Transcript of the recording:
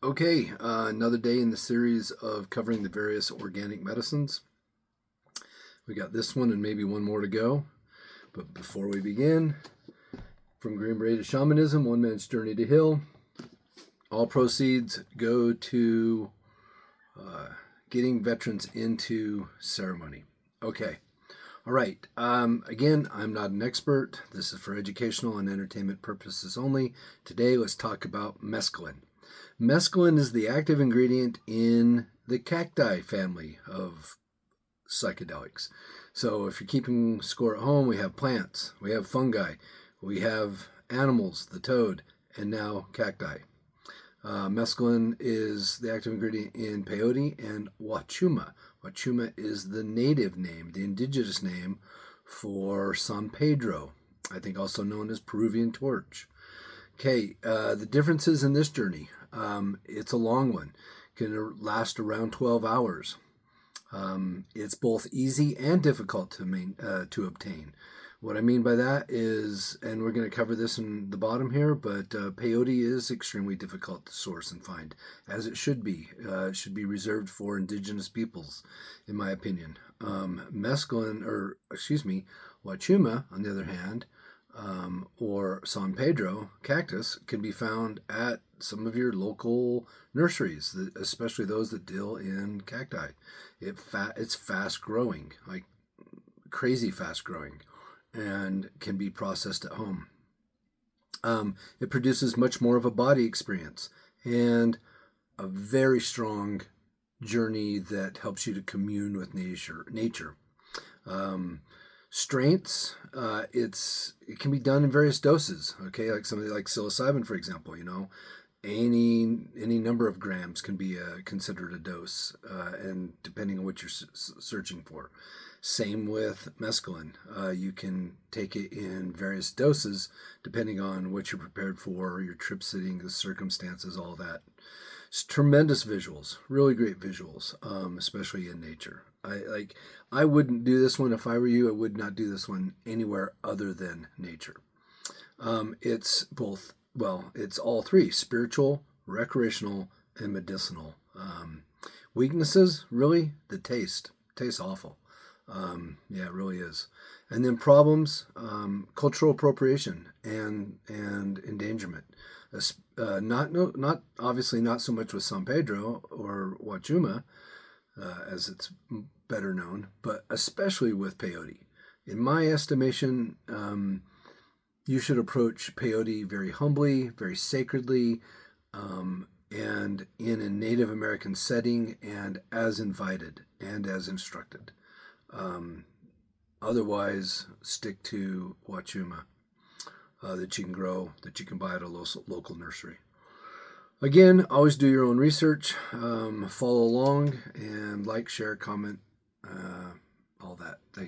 Okay, another day in the series of covering the various organic medicines. We got this one and maybe one more to go. But before we begin, from Green Beret to Shamanism, One Man's Journey to Heal, all proceeds go to getting veterans into ceremony. Okay. All right. Again, I'm not an expert. This is for educational and entertainment purposes only. Today, let's talk about mescaline. Mescaline is the active ingredient in the cacti family of psychedelics. So if you're keeping score at home, we have plants, we have fungi, we have animals, the toad, and now cacti. Mescaline is the active ingredient in peyote and huachuma. Huachuma is the native name, the indigenous name for San Pedro, I think also known as Peruvian torch. Okay, the differences in this journey. It's a long one. Can last around 12 hours. It's both easy and difficult to obtain. What I mean by that is, and we're going to cover this in the bottom here, but peyote is extremely difficult to source and find, as it should be. It should be reserved for indigenous peoples, in my opinion. Huachuma, on the other hand, or San Pedro cactus can be found at some of your local nurseries, especially those that deal in cacti. It's fast growing, like crazy fast growing, and can be processed at home. It produces much more of a body experience and a very strong journey that helps you to commune with nature. Strengths, it can be done in various doses. Okay, like something like psilocybin, for example. Any number of grams can be considered a dose, and depending on what you're searching for. Same with mescaline. You can take it in various doses depending on what you're prepared for, your trip sitting, the circumstances, all that. It's tremendous visuals, really great visuals, especially in nature. I wouldn't do this one if I were you. I would not do this one anywhere other than nature. It's all three: spiritual, recreational, and medicinal. Weaknesses, really, the taste. Tastes awful. Yeah, it really is. And then problems, cultural appropriation and endangerment. Not obviously not so much with San Pedro or huachuma, as it's better known, but especially with peyote. In my estimation, you should approach peyote very humbly, very sacredly, and in a Native American setting, and as invited and as instructed. Otherwise, stick to huachuma that you can grow, that you can buy at a local nursery. Again, always do your own research, follow along, and like, share, comment,